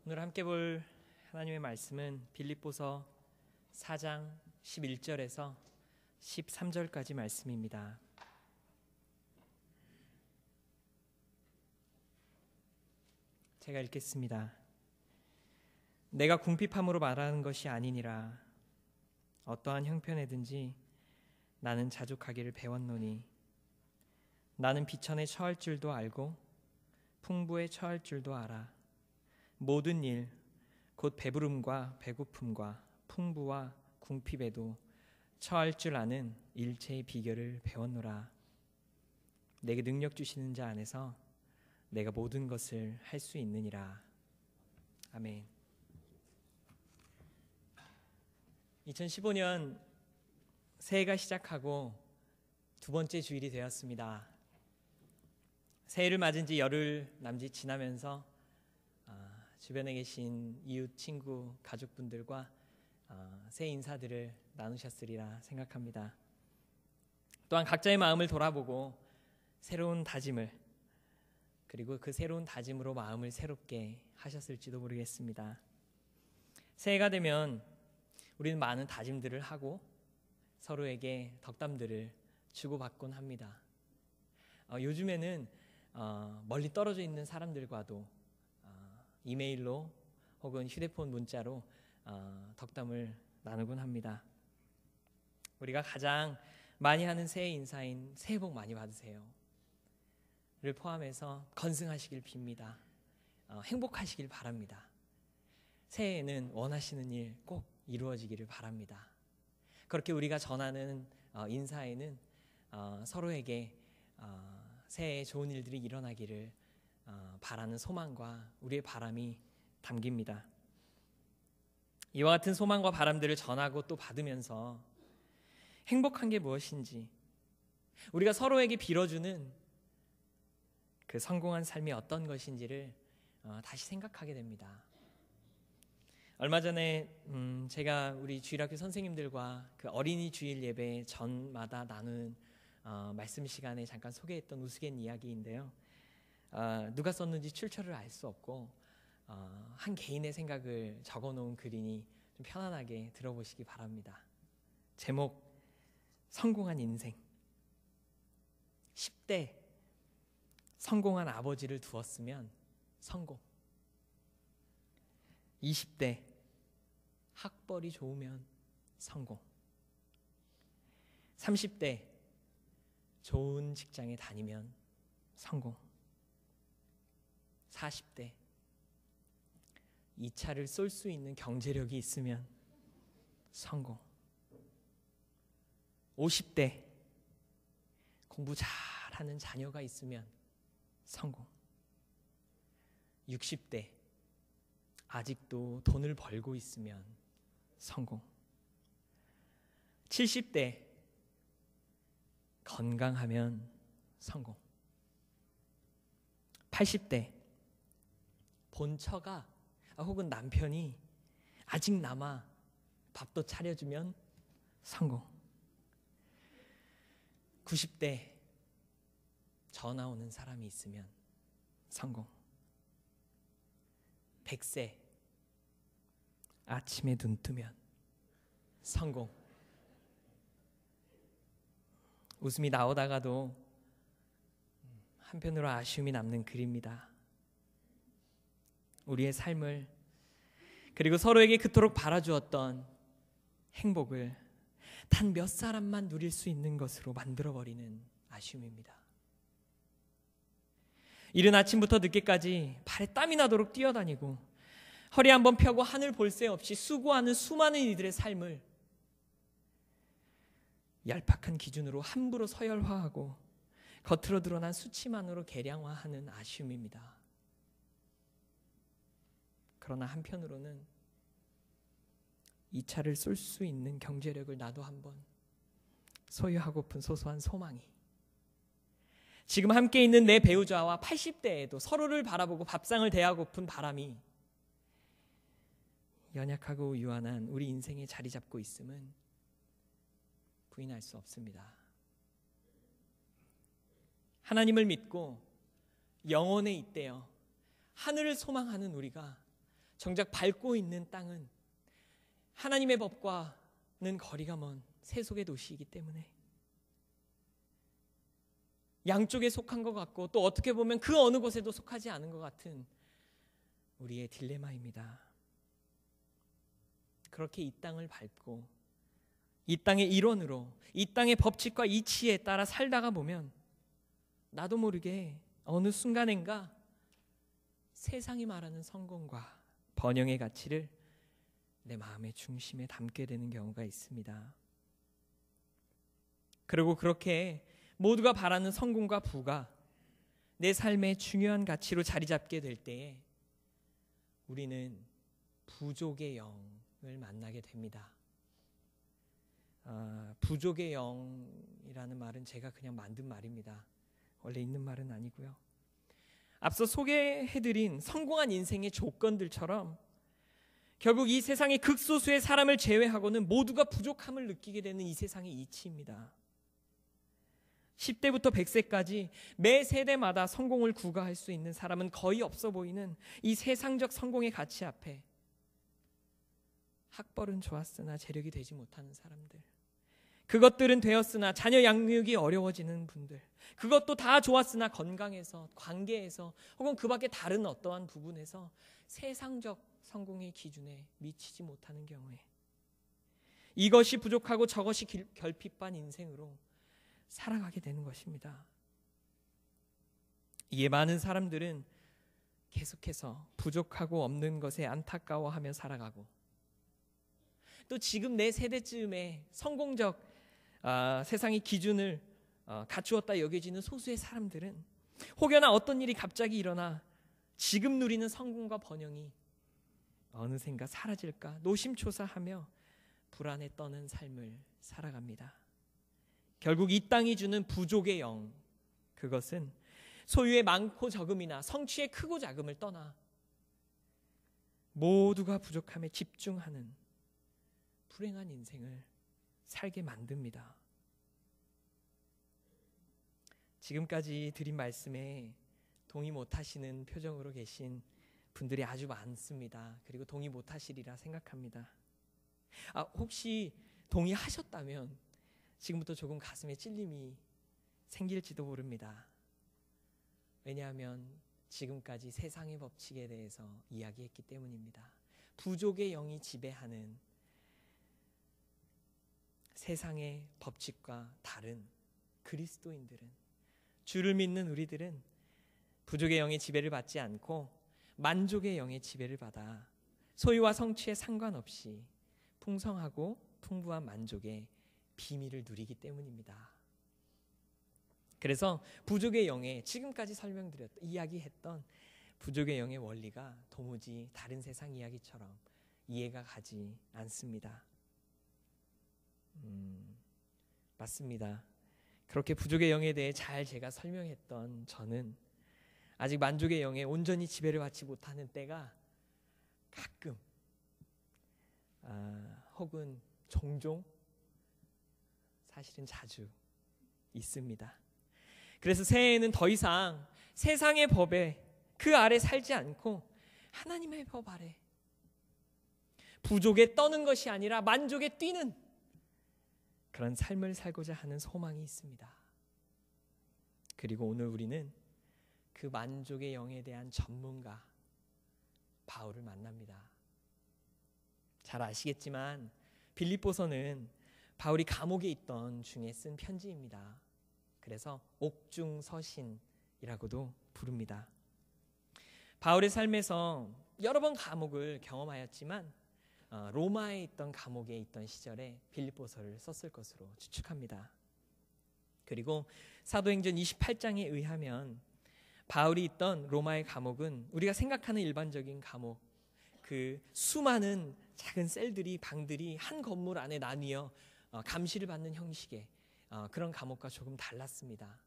오늘 함께 볼 하나님의 말씀은 빌립보서 4장 11절에서 13절까지 말씀입니다. 제가 읽겠습니다. 내가 궁핍함으로 말하는 것이 아니니라. 어떠한 형편에든지 나는 자족하기를 배웠노니 나는 비천에 처할 줄도 알고 풍부에 처할 줄도 알아. 모든 일 곧 배부름과 배고픔과 풍부와 궁핍에도 처할 줄 아는 일체의 비결을 배웠노라. 내게 능력 주시는 자 안에서 내가 모든 것을 할 수 있느니라. 아멘. 2015년 새해가 시작하고 두 번째 주일이 되었습니다. 새해를 맞은 지 열흘 남짓 지나면서 주변에 계신 이웃, 친구, 가족분들과 새해 인사들을 나누셨으리라 생각합니다. 또한 각자의 마음을 돌아보고 새로운 다짐을, 그리고 그 새로운 다짐으로 마음을 새롭게 하셨을지도 모르겠습니다. 새해가 되면 우리는 많은 다짐들을 하고 서로에게 덕담들을 주고받곤 합니다. 요즘에는 멀리 떨어져 있는 사람들과도 이메일로 혹은 휴대폰 문자로 덕담을 나누곤 합니다. 우리가 가장 많이 하는 새해 인사인 새해 복 많이 받으세요 를 포함해서 건승하시길 빕니다. 행복하시길 바랍니다. 새해에는 원하시는 일 꼭 이루어지기를 바랍니다. 그렇게 우리가 전하는 인사에는 서로에게 새해에 좋은 일들이 일어나기를 바라는 소망과 우리의 바람이 담깁니다. 이와 같은 소망과 바람들을 전하고 또 받으면서 행복한 게 무엇인지, 우리가 서로에게 빌어주는 그 성공한 삶이 어떤 것인지를 다시 생각하게 됩니다. 얼마 전에 제가 우리 주일학교 선생님들과 그 어린이 주일 예배 전마다 나누는 말씀 시간에 잠깐 소개했던 우스갯 이야기인데요. 누가 썼는지 출처를 알 수 없고 한 개인의 생각을 적어놓은 글이니 좀 편안하게 들어보시기 바랍니다. 제목, 성공한 인생. 10대 성공한 아버지를 두었으면 성공. 20대 학벌이 좋으면 성공. 30대 좋은 직장에 다니면 성공. 40대 이 차를 쏠 수 있는 경제력이 있으면 성공. 50대 공부 잘하는 자녀가 있으면 성공. 60대 아직도 돈을 벌고 있으면 성공. 70대 건강하면 성공. 80대 본처가 혹은 남편이 아직 남아 밥도 차려주면 성공. 90대 전화 오는 사람이 있으면 성공. 100세 아침에 눈 뜨면 성공. 웃음이 나오다가도 한편으로 아쉬움이 남는 글입니다. 우리의 삶을, 그리고 서로에게 그토록 바라주었던 행복을 단 몇 사람만 누릴 수 있는 것으로 만들어버리는 아쉬움입니다. 이른 아침부터 늦게까지 발에 땀이 나도록 뛰어다니고 허리 한번 펴고 하늘 볼 새 없이 수고하는 수많은 이들의 삶을 얄팍한 기준으로 함부로 서열화하고 겉으로 드러난 수치만으로 계량화하는 아쉬움입니다. 그러나 한편으로는 이 차를 쏠 수 있는 경제력을 나도 한번 소유하고픈 소소한 소망이, 지금 함께 있는 내 배우자와 80대에도 서로를 바라보고 밥상을 대하고픈 바람이 연약하고 유한한 우리 인생에 자리 잡고 있음은 부인할 수 없습니다. 하나님을 믿고 영원에 잇대어 하늘을 소망하는 우리가 정작 밟고 있는 땅은 하나님의 법과는 거리가 먼 세속의 도시이기 때문에 양쪽에 속한 것 같고 또 어떻게 보면 그 어느 곳에도 속하지 않은 것 같은 우리의 딜레마입니다. 그렇게 이 땅을 밟고 이 땅의 일원으로 이 땅의 법칙과 이치에 따라 살다가 보면 나도 모르게 어느 순간인가 세상이 말하는 성공과 번영의 가치를 내 마음의 중심에 담게 되는 경우가 있습니다. 그리고 그렇게 모두가 바라는 성공과 부가 내 삶의 중요한 가치로 자리 잡게 될 때에 우리는 부족의 영을 만나게 됩니다. 부족의 영이라는 말은 제가 그냥 만든 말입니다. 원래 있는 말은 아니고요. 앞서 소개해드린 성공한 인생의 조건들처럼 결국 이 세상의 극소수의 사람을 제외하고는 모두가 부족함을 느끼게 되는 이 세상의 이치입니다. 10대부터 100세까지 매 세대마다 성공을 구가할 수 있는 사람은 거의 없어 보이는 이 세상적 성공의 가치 앞에 학벌은 좋았으나 재력이 되지 못하는 사람들, 그것들은 되었으나 자녀 양육이 어려워지는 분들, 그것도 다 좋았으나 건강에서, 관계에서 혹은 그 밖에 다른 어떠한 부분에서 세상적 성공의 기준에 미치지 못하는 경우에 이것이 부족하고 저것이 결핍한 인생으로 살아가게 되는 것입니다. 이에 많은 사람들은 계속해서 부족하고 없는 것에 안타까워하며 살아가고 또 지금 내 세대쯤에 성공적 세상의 기준을 갖추었다 여겨지는 소수의 사람들은 혹여나 어떤 일이 갑자기 일어나 지금 누리는 성공과 번영이 어느샌가 사라질까 노심초사하며 불안에 떠는 삶을 살아갑니다. 결국 이 땅이 주는 부족의 영, 그것은 소유의 많고 적음이나 성취의 크고 작음을 떠나 모두가 부족함에 집중하는 불행한 인생을 살게 만듭니다. 지금까지 드린 말씀에 동의 못하시는 표정으로 계신 분들이 아주 많습니다. 그리고 동의 못하시리라 생각합니다. 혹시 동의하셨다면 지금부터 조금 가슴에 찔림이 생길지도 모릅니다. 왜냐하면 지금까지 세상의 법칙에 대해서 이야기했기 때문입니다. 부족의 영이 지배하는 세상의 법칙과 다른 그리스도인들은, 주를 믿는 우리들은 부족의 영의 지배를 받지 않고 만족의 영의 지배를 받아 소유와 성취에 상관없이 풍성하고 풍부한 만족의 비밀을 누리기 때문입니다. 그래서 부족의 영의, 지금까지 이야기했던 부족의 영의 원리가 도무지 다른 세상 이야기처럼 이해가 가지 않습니다. 맞습니다. 그렇게 부족의 영에 대해 잘 제가 설명했던 저는 아직 만족의 영에 온전히 지배를 받지 못하는 때가 가끔 혹은 종종, 사실은 자주 있습니다. 그래서 새해에는 더 이상 세상의 법에 그 아래 살지 않고 하나님의 법 아래 부족에 떠는 것이 아니라 만족에 뛰는 그런 삶을 살고자 하는 소망이 있습니다. 그리고 오늘 우리는 그 만족의 영에 대한 전문가 바울을 만납니다. 잘 아시겠지만 빌립보서는 바울이 감옥에 있던 중에 쓴 편지입니다. 그래서 옥중서신이라고도 부릅니다. 바울의 삶에서 여러 번 감옥을 경험하였지만 로마에 있던 감옥에 있던 시절에 빌립보서를 썼을 것으로 추측합니다. 그리고 사도행전 28장에 의하면 바울이 있던 로마의 감옥은 우리가 생각하는 일반적인 감옥, 그 수많은 작은 셀들이, 방들이 한 건물 안에 나뉘어 감시를 받는 형식의 그런 감옥과 조금 달랐습니다.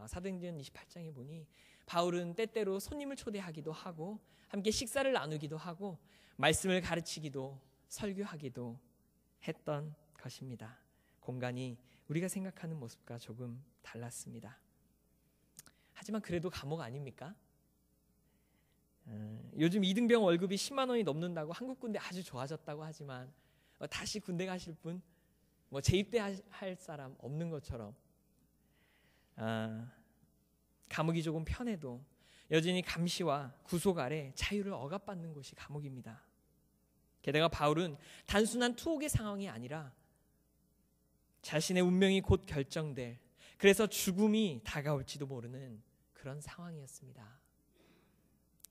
사도행전 28장에 보니 바울은 때때로 손님을 초대하기도 하고 함께 식사를 나누기도 하고 말씀을 가르치기도 설교하기도 했던 것입니다. 공간이 우리가 생각하는 모습과 조금 달랐습니다. 하지만 그래도 감옥 아닙니까? 요즘 이등병 월급이 10만 원이 넘는다고 한국 군대 아주 좋아졌다고 하지만 다시 군대 가실 분, 재입대 할 사람 없는 것처럼 감옥이 조금 편해도 여전히 감시와 구속 아래 자유를 억압받는 곳이 감옥입니다. 게다가 바울은 단순한 투옥의 상황이 아니라 자신의 운명이 곧 결정될, 그래서 죽음이 다가올지도 모르는 그런 상황이었습니다.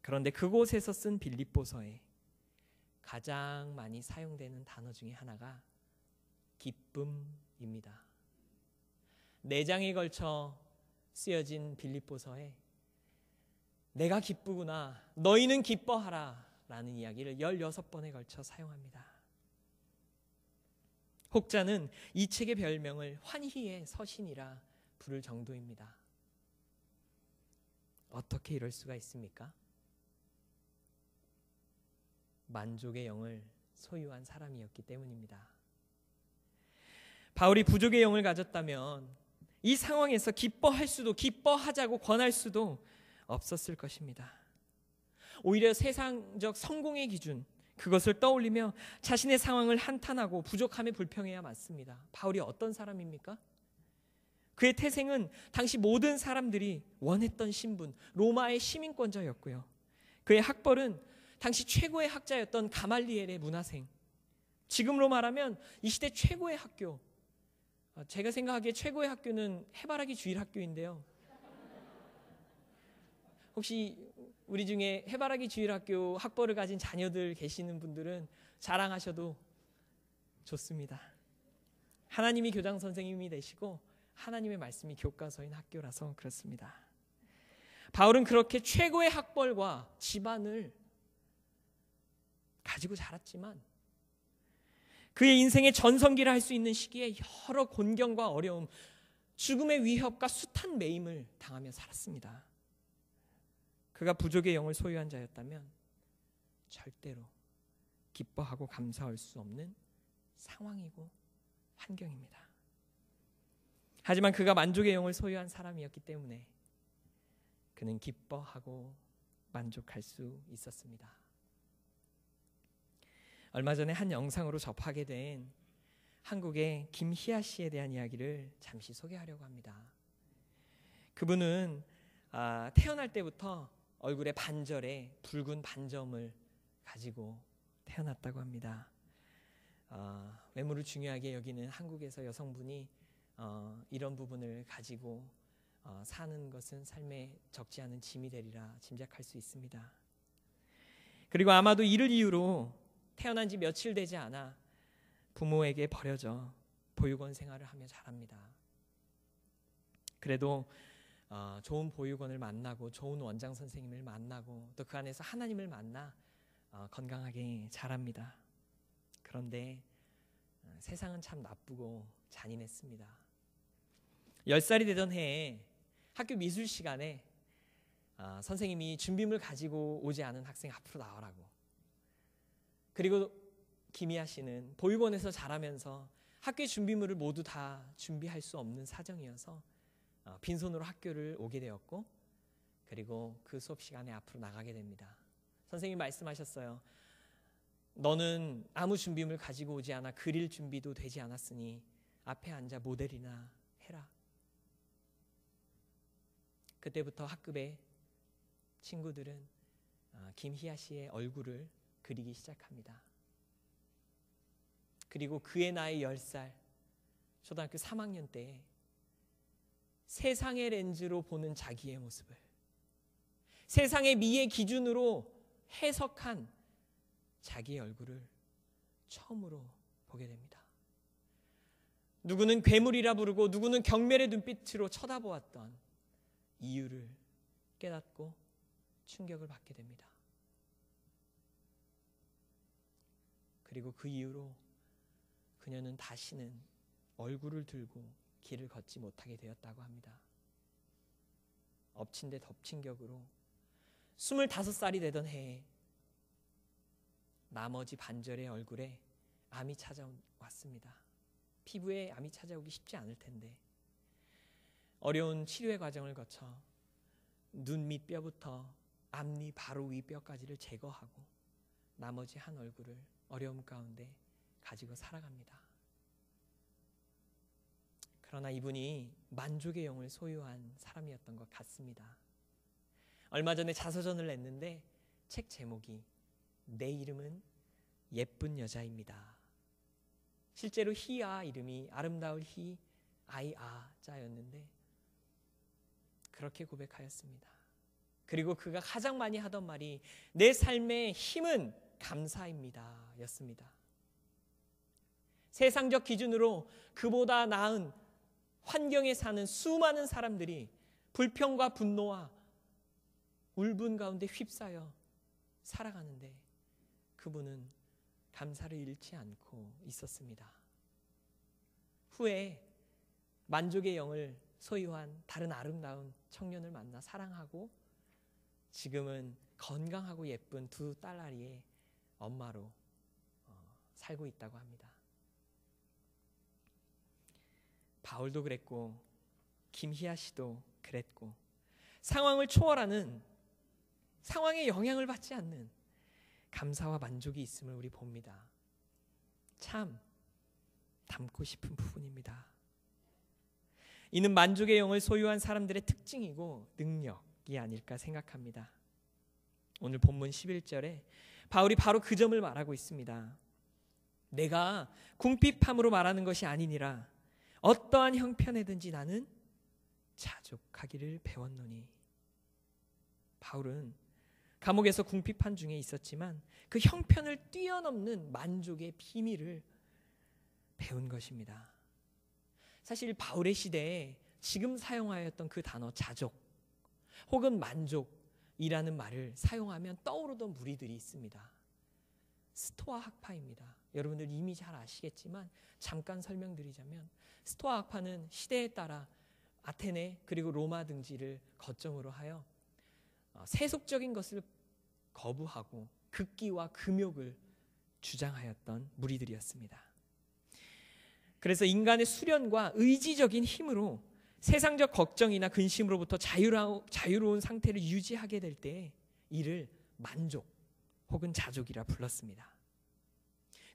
그런데 그곳에서 쓴 빌립보서에 가장 많이 사용되는 단어 중에 하나가 기쁨입니다. 4장에 걸쳐 쓰여진 빌립보서에 내가 기쁘구나, 너희는 기뻐하라 라는 이야기를 16번에 걸쳐 사용합니다. 혹자는 이 책의 별명을 환희의 서신이라 부를 정도입니다. 어떻게 이럴 수가 있습니까? 만족의 영을 소유한 사람이었기 때문입니다. 바울이 부족의 영을 가졌다면 이 상황에서 기뻐할 수도, 기뻐하자고 권할 수도 없었을 것입니다. 오히려 세상적 성공의 기준, 그것을 떠올리며 자신의 상황을 한탄하고 부족함에 불평해야 맞습니다. 바울이 어떤 사람입니까? 그의 태생은 당시 모든 사람들이 원했던 신분, 로마의 시민권자였고요. 그의 학벌은 당시 최고의 학자였던 가말리엘의 문화생, 지금으로 말하면 이 시대 최고의 학교, 제가 생각하기에 최고의 학교는 해바라기 주일학교인데요. 혹시 우리 중에 해바라기 주일학교 학벌을 가진 자녀들 계시는 분들은 자랑하셔도 좋습니다. 하나님이 교장 선생님이 되시고 하나님의 말씀이 교과서인 학교라서 그렇습니다. 바울은 그렇게 최고의 학벌과 집안을 가지고 자랐지만 그의 인생의 전성기를 할 수 있는 시기에 여러 곤경과 어려움, 죽음의 위협과 숱한 매임을 당하며 살았습니다. 그가 부족의 영을 소유한 자였다면 절대로 기뻐하고 감사할 수 없는 상황이고 환경입니다. 하지만 그가 만족의 영을 소유한 사람이었기 때문에 그는 기뻐하고 만족할 수 있었습니다. 얼마 전에 한 영상으로 접하게 된 한국의 김희아 씨에 대한 이야기를 잠시 소개하려고 합니다. 그분은 태어날 때부터 얼굴에 반절에 붉은 반점을 가지고 태어났다고 합니다. 외모를 중요하게 여기는 한국에서 여성분이 이런 부분을 가지고 사는 것은 삶에 적지 않은 짐이 되리라 짐작할 수 있습니다. 그리고 아마도 이를 이유로 태어난 지 며칠 되지 않아 부모에게 버려져 보육원 생활을 하며 자랍니다. 그래도 좋은 보육원을 만나고 좋은 원장 선생님을 만나고 또 그 안에서 하나님을 만나 건강하게 자랍니다. 그런데 세상은 참 나쁘고 잔인했습니다. 10살이 되던 해에 학교 미술 시간에 선생님이 준비물 가지고 오지 않은 학생 앞으로 나오라고. 그리고 김희아 씨는 보육원에서 자라면서 학교의 준비물을 모두 다 준비할 수 없는 사정이어서 빈손으로 학교를 오게 되었고, 그리고 그 수업 시간에 앞으로 나가게 됩니다. 선생님이 말씀하셨어요. 너는 아무 준비물 가지고 오지 않아 그릴 준비도 되지 않았으니 앞에 앉아 모델이나 해라. 그때부터 학급의 친구들은 김희아 씨의 얼굴을 그리기 시작합니다. 그리고 그의 나이 10살, 초등학교 3학년 때 세상의 렌즈로 보는 자기의 모습을, 세상의 미의 기준으로 해석한 자기의 얼굴을 처음으로 보게 됩니다. 누구는 괴물이라 부르고 누구는 경멸의 눈빛으로 쳐다보았던 이유를 깨닫고 충격을 받게 됩니다. 그리고 그 이후로 그녀는 다시는 얼굴을 들고 길을 걷지 못하게 되었다고 합니다. 엎친 데 덮친 격으로 25살이 되던 해에 나머지 반절의 얼굴에 암이 찾아왔습니다. 피부에 암이 찾아오기 쉽지 않을 텐데 어려운 치료의 과정을 거쳐 눈 밑 뼈부터 앞니 바로 위 뼈까지를 제거하고 나머지 한 얼굴을 어려움 가운데 가지고 살아갑니다. 그러나 이분이 만족의 영을 소유한 사람이었던 것 같습니다. 얼마 전에 자서전을 냈는데 책 제목이 내 이름은 예쁜 여자입니다. 실제로 희아 이름이 아름다울 희 아이 자였는데 그렇게 고백하였습니다. 그리고 그가 가장 많이 하던 말이 내 삶의 힘은 감사입니다 였습니다. 세상적 기준으로 그보다 나은 환경에 사는 수많은 사람들이 불평과 분노와 울분 가운데 휩싸여 살아가는데 그분은 감사를 잃지 않고 있었습니다. 후에 만족의 영을 소유한 다른 아름다운 청년을 만나 사랑하고 지금은 건강하고 예쁜 두 딸아이의 엄마로 살고 있다고 합니다. 바울도 그랬고 김희아 씨도 그랬고 상황을 초월하는 상황에 영향을 받지 않는 감사와 만족이 있음을 우리 봅니다. 참 닮고 싶은 부분입니다. 이는 만족의 영을 소유한 사람들의 특징이고 능력이 아닐까 생각합니다. 오늘 본문 11절에 바울이 바로 그 점을 말하고 있습니다. 내가 궁핍함으로 말하는 것이 아니니라 어떠한 형편에든지 나는 자족하기를 배웠노니. 바울은 감옥에서 궁핍한 중에 있었지만 그 형편을 뛰어넘는 만족의 비밀을 배운 것입니다. 사실 바울의 시대에 지금 사용하였던 그 단어 자족 혹은 만족이라는 말을 사용하면 떠오르던 무리들이 있습니다. 스토아 학파입니다. 여러분들 이미 잘 아시겠지만 잠깐 설명드리자면 스토아 학파는 시대에 따라 아테네 그리고 로마 등지를 거점으로 하여 세속적인 것을 거부하고 극기와 금욕을 주장하였던 무리들이었습니다. 그래서 인간의 수련과 의지적인 힘으로 세상적 걱정이나 근심으로부터 자유로운 상태를 유지하게 될 때 이를 만족 혹은 자족이라 불렀습니다.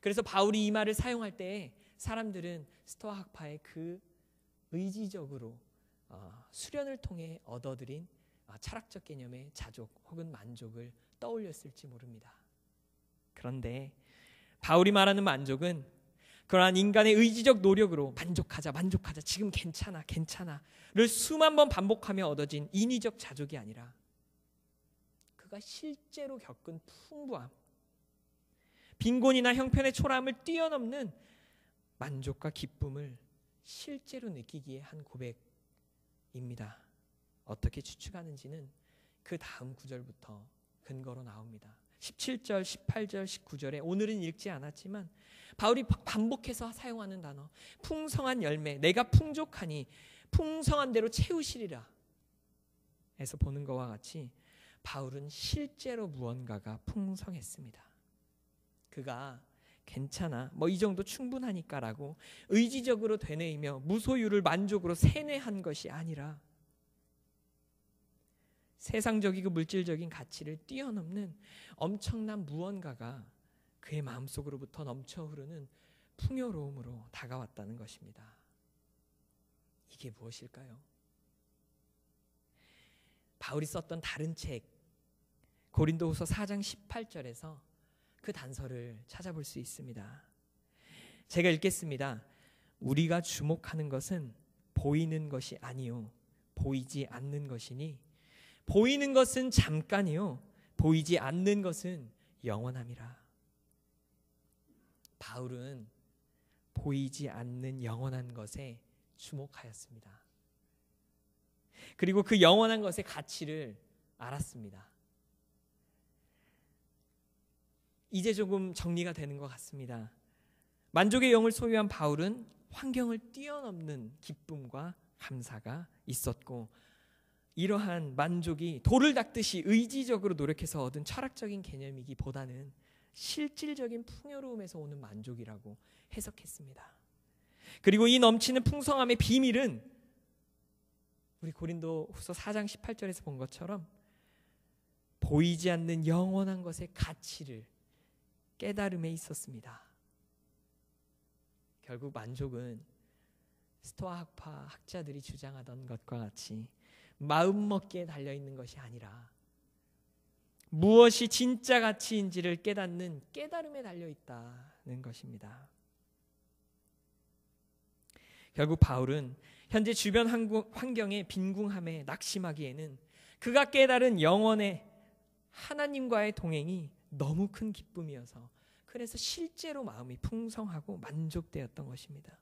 그래서 바울이 이 말을 사용할 때 사람들은 스토아 학파의 그 의지적으로 수련을 통해 얻어들인 철학적 개념의 자족 혹은 만족을 떠올렸을지 모릅니다. 그런데 바울이 말하는 만족은 그러한 인간의 의지적 노력으로 만족하자 지금 괜찮아를 수만 번 반복하며 얻어진 인위적 자족이 아니라 그가 실제로 겪은 풍부함, 빈곤이나 형편의 초라함을 뛰어넘는 만족과 기쁨을 실제로 느끼기에 한 고백입니다. 어떻게 추측하는지는 그 다음 구절부터 근거로 나옵니다. 17절, 18절, 19절에 오늘은 읽지 않았지만 바울이 반복해서 사용하는 단어 풍성한 열매, 내가 풍족하니 풍성한 대로 채우시리라 에서 보는 것과 같이 바울은 실제로 무언가가 풍성했습니다. 그가 괜찮아 이 정도 충분하니까 라고 의지적으로 되뇌이며 무소유를 만족으로 세뇌한 것이 아니라 세상적이고 물질적인 가치를 뛰어넘는 엄청난 무언가가 그의 마음속으로부터 넘쳐 흐르는 풍요로움으로 다가왔다는 것입니다. 이게 무엇일까요? 바울이 썼던 다른 책 고린도후서 4장 18절에서 그 단서를 찾아볼 수 있습니다. 제가 읽겠습니다. 우리가 주목하는 것은 보이는 것이 아니요 보이지 않는 것이니 보이는 것은 잠깐이요 보이지 않는 것은 영원함이라. 바울은 보이지 않는 영원한 것에 주목하였습니다. 그리고 그 영원한 것의 가치를 알았습니다. 이제 조금 정리가 되는 것 같습니다. 만족의 영을 소유한 바울은 환경을 뛰어넘는 기쁨과 감사가 있었고 이러한 만족이 돌을 닦듯이 의지적으로 노력해서 얻은 철학적인 개념이기보다는 실질적인 풍요로움에서 오는 만족이라고 해석했습니다. 그리고 이 넘치는 풍성함의 비밀은 우리 고린도후서 4장 18절에서 본 것처럼 보이지 않는 영원한 것의 가치를 깨달음에 있었습니다. 결국 만족은 스토아 학파 학자들이 주장하던 것과 같이 마음먹기에 달려있는 것이 아니라 무엇이 진짜 가치인지를 깨닫는 깨달음에 달려있다는 것입니다. 결국 바울은 현재 주변 환경의 빈궁함에 낙심하기에는 그가 깨달은 영원의 하나님과의 동행이 너무 큰 기쁨이어서 그래서 실제로 마음이 풍성하고 만족되었던 것입니다.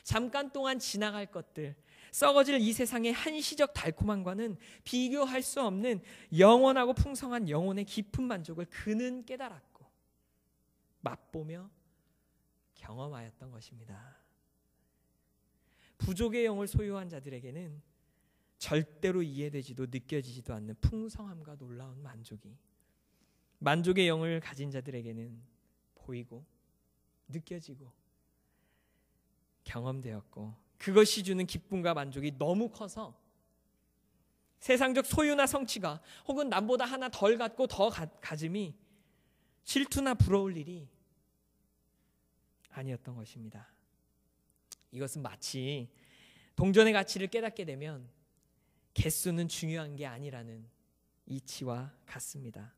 잠깐 동안 지나갈 것들, 썩어질 이 세상의 한시적 달콤함과는 비교할 수 없는 영원하고 풍성한 영혼의 깊은 만족을 그는 깨달았고 맛보며 경험하였던 것입니다. 부족의 영을 소유한 자들에게는 절대로 이해되지도 느껴지지도 않는 풍성함과 놀라운 만족이, 만족의 영을 가진 자들에게는 보이고 느껴지고 경험되었고, 그것이 주는 기쁨과 만족이 너무 커서 세상적 소유나 성취가 혹은 남보다 하나 덜 갖고 더 가짐이 질투나 부러울 일이 아니었던 것입니다. 이것은 마치 동전의 가치를 깨닫게 되면 개수는 중요한 게 아니라는 이치와 같습니다.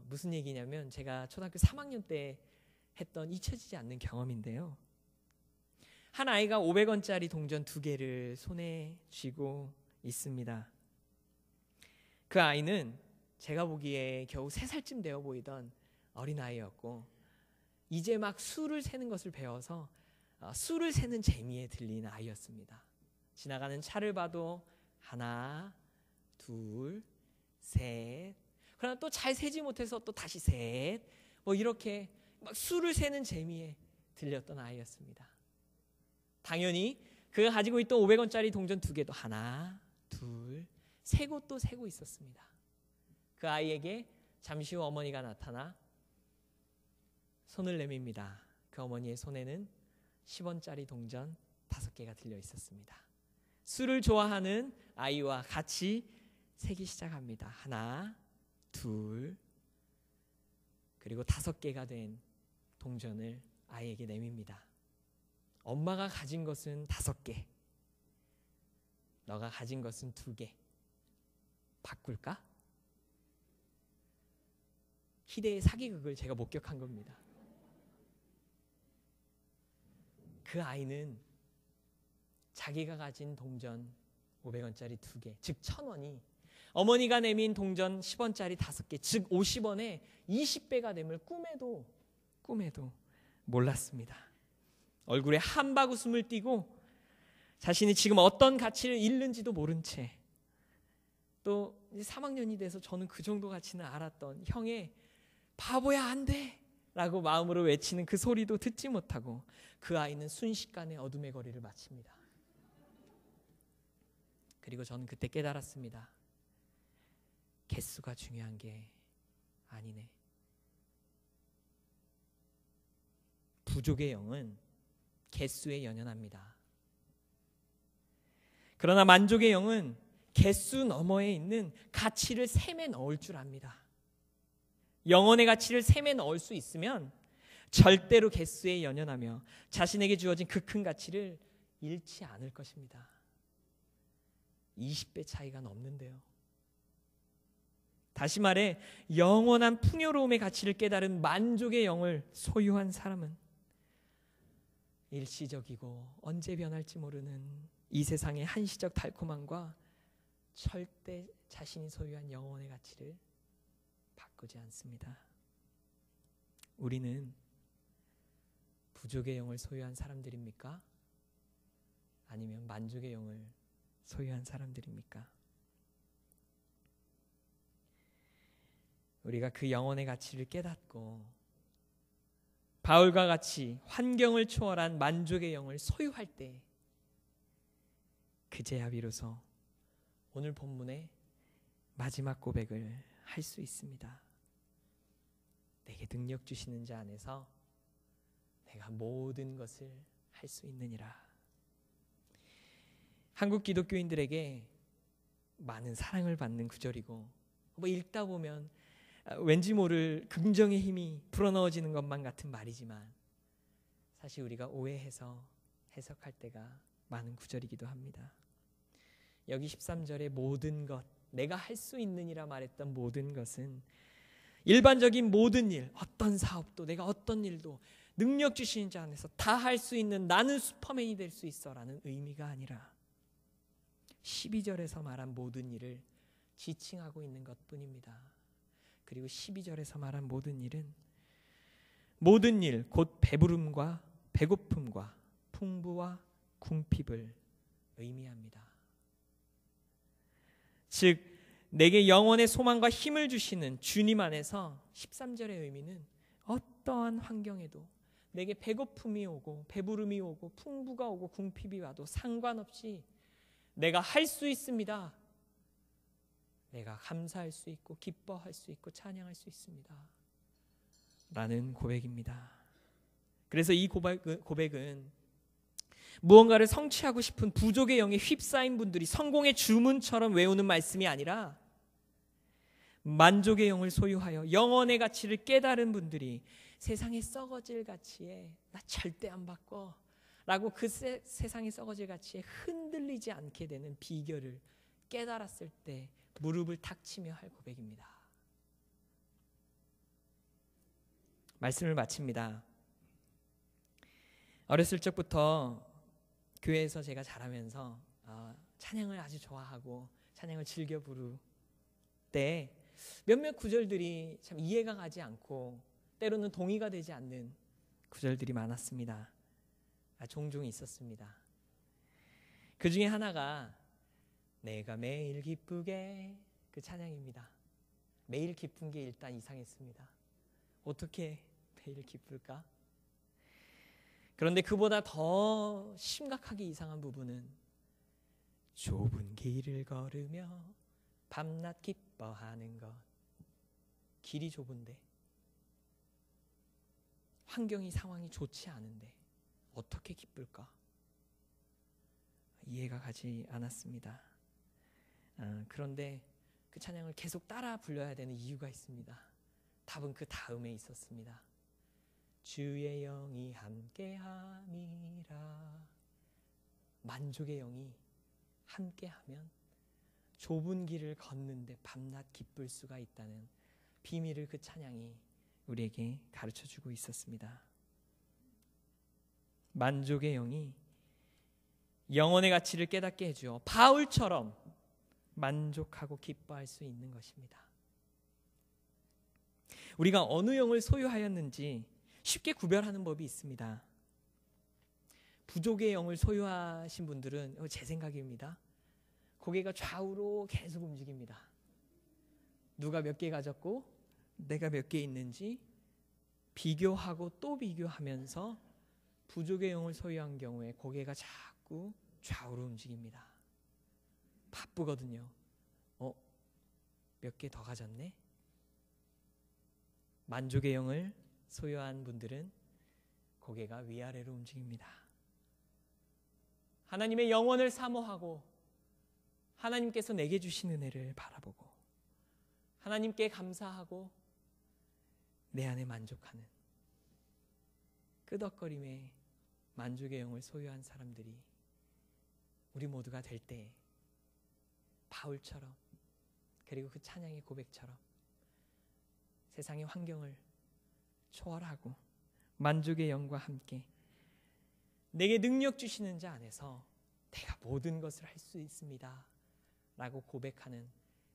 무슨 얘기냐면 제가 초등학교 3학년 때 했던 잊혀지지 않는 경험인데요. 한 아이가 500원짜리 동전 2개를 손에 쥐고 있습니다. 그 아이는 제가 보기에 겨우 3살쯤 되어 보이던 어린아이였고 이제 막 수를 세는 것을 배워서 수를 세는 재미에 들린 아이였습니다. 지나가는 차를 봐도 하나, 둘, 셋, 그러나 또 잘 세지 못해서 또 다시 셋, 뭐 이렇게 막 수를 세는 재미에 들렸던 아이였습니다. 당연히 그가 가지고 있던 500원짜리 동전 2개도 하나, 둘, 세고 또 세고 있었습니다. 그 아이에게 잠시 후 어머니가 나타나 손을 내밉니다. 그 어머니의 손에는 10원짜리 동전 5개가 들려 있었습니다. 술을 좋아하는 아이와 같이 세기 시작합니다. 하나, 둘, 그리고 5개가 된 동전을 아이에게 내밉니다. 엄마가 가진 것은 5개, 너가 가진 것은 2개. 바꿀까? 희대의 사기극을 제가 목격한 겁니다. 그 아이는 자기가 가진 동전 500원짜리 2개, 즉 1000원이 어머니가 내민 동전 10원짜리 5개, 즉 50원에 20배가 됨을 꿈에도 몰랐습니다. 얼굴에 한바구음을 띠고 자신이 지금 어떤 가치를 잃는지도 모른 채, 또 3학년이 돼서 저는 그 정도 가치는 알았던 형의 바보야 안 돼 라고 마음으로 외치는 그 소리도 듣지 못하고 그 아이는 순식간에 어둠의 거리를 마칩니다. 그리고 저는 그때 깨달았습니다. 개수가 중요한 게 아니네. 부족의 영은 개수에 연연합니다. 그러나 만족의 영은 개수 너머에 있는 가치를 셈에 넣을 줄 압니다. 영혼의 가치를 셈에 넣을 수 있으면 절대로 개수에 연연하며 자신에게 주어진 그 큰 가치를 잃지 않을 것입니다. 20배 차이가 넘는데요. 다시 말해 영원한 풍요로움의 가치를 깨달은 만족의 영을 소유한 사람은 일시적이고 언제 변할지 모르는 이 세상의 한시적 달콤함과 절대 자신이 소유한 영혼의 가치를 바꾸지 않습니다. 우리는 부족의 영을 소유한 사람들입니까? 아니면 만족의 영을 소유한 사람들입니까? 우리가 그 영혼의 가치를 깨닫고 바울과 같이 환경을 초월한 만족의 영을 소유할 때 그제야 비로소 오늘 본문의 마지막 고백을 할 수 있습니다. 내게 능력 주시는 자 안에서 내가 모든 것을 할 수 있느니라. 한국 기독교인들에게 많은 사랑을 받는 구절이고 뭐 읽다 보면 왠지 모를 긍정의 힘이 불어넣어지는 것만 같은 말이지만 사실 우리가 오해해서 해석할 때가 많은 구절이기도 합니다. 여기 13절의 모든 것, 내가 할 수 있느니라 말했던 모든 것은 일반적인 모든 일, 어떤 사업도 내가 어떤 일도 능력 주시는 자 안에서 다 할 수 있는 나는 슈퍼맨이 될 수 있어 라는 의미가 아니라 12절에서 말한 모든 일을 지칭하고 있는 것뿐입니다. 그리고 12절에서 말한 모든 일은 모든 일, 곧 배부름과 배고픔과 풍부와 궁핍을 의미합니다. 즉 내게 영원의 소망과 힘을 주시는 주님 안에서 13절의 의미는 어떠한 환경에도 내게 배고픔이 오고 배부름이 오고 풍부가 오고 궁핍이 와도 상관없이 내가 할 수 있습니다. 내가 감사할 수 있고 기뻐할 수 있고 찬양할 수 있습니다. 라는 고백입니다. 그래서 이 고백은 무언가를 성취하고 싶은 부족의 영에 휩싸인 분들이 성공의 주문처럼 외우는 말씀이 아니라 만족의 영을 소유하여 영혼의 가치를 깨달은 분들이 세상의 썩어질 가치에 나 절대 안 바꿔 라고 그 세상의 썩어질 가치에 흔들리지 않게 되는 비결을 깨달았을 때 무릎을 탁 치며 할 고백입니다. 말씀을 마칩니다. 어렸을 적부터 교회에서 제가 자라면서 찬양을 아주 좋아하고 찬양을 즐겨 부를 때 몇몇 구절들이 참 이해가 가지 않고 때로는 동의가 되지 않는 구절들이 많았습니다. 종종 있었습니다. 그 중에 하나가 내가 매일 기쁘게 그 찬양입니다. 매일 기쁜 게 일단 이상했습니다. 어떻게 매일 기쁠까? 그런데 그보다 더 심각하게 이상한 부분은 좁은 길을 걸으며 밤낮 기뻐하는 것. 길이 좁은데 환경이 상황이 좋지 않은데 어떻게 기쁠까? 이해가 가지 않았습니다. 그런데 그 찬양을 계속 따라 불러야 되는 이유가 있습니다. 답은 그 다음에 있었습니다. 주의 영이 함께함이라. 만족의 영이 함께하면 좁은 길을 걷는데 밤낮 기쁠 수가 있다는 비밀을 그 찬양이 우리에게 가르쳐주고 있었습니다. 만족의 영이 영혼의 가치를 깨닫게 해주어 바울처럼 만족하고 기뻐할 수 있는 것입니다. 우리가 어느 영을 소유하였는지 쉽게 구별하는 법이 있습니다. 부족의 영을 소유하신 분들은 제 생각입니다. 고개가 좌우로 계속 움직입니다. 누가 몇 개 가졌고 내가 몇 개 있는지 비교하고 또 비교하면서 부족의 영을 소유한 경우에 고개가 자꾸 좌우로 움직입니다. 바쁘거든요. 몇 개 더 가졌네? 만족의 영을 소유한 분들은 고개가 위아래로 움직입니다. 하나님의 영원을 사모하고 하나님께서 내게 주신 은혜를 바라보고 하나님께 감사하고 내 안에 만족하는 끄덕거림의 만족의 영을 소유한 사람들이 우리 모두가 될 때 바울처럼 그리고 그 찬양의 고백처럼 세상의 환경을 초월하고 만족의 영과 함께 내게 능력 주시는 자 안에서 내가 모든 것을 할 수 있습니다 라고 고백하는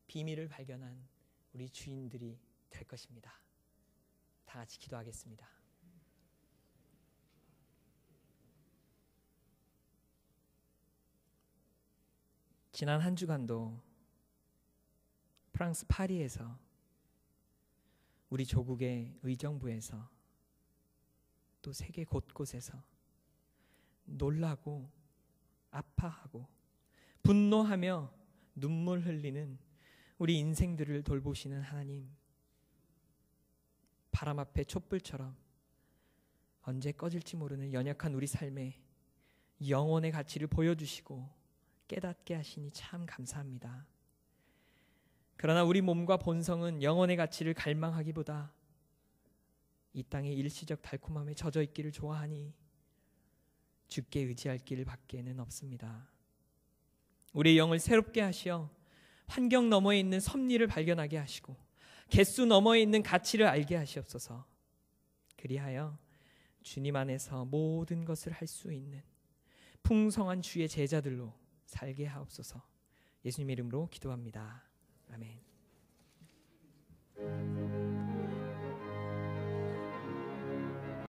비밀을 발견한 우리 주인들이 될 것입니다. 다 같이 기도하겠습니다. 지난 한 주간도 프랑스 파리에서 우리 조국의 의정부에서 또 세계 곳곳에서 놀라고 아파하고 분노하며 눈물 흘리는 우리 인생들을 돌보시는 하나님, 바람 앞에 촛불처럼 언제 꺼질지 모르는 연약한 우리 삶에 영혼의 가치를 보여주시고 깨닫게 하시니 참 감사합니다. 그러나 우리 몸과 본성은 영혼의 가치를 갈망하기보다 이 땅의 일시적 달콤함에 젖어 있기를 좋아하니 주께 의지할 길 밖에는 없습니다. 우리의 영을 새롭게 하시어 환경 너머에 있는 섭리를 발견하게 하시고 개수 너머에 있는 가치를 알게 하시옵소서. 그리하여 주님 안에서 모든 것을 할 수 있는 풍성한 주의 제자들로 살게 하옵소서. 예수님의 이름으로 기도합니다. 아멘.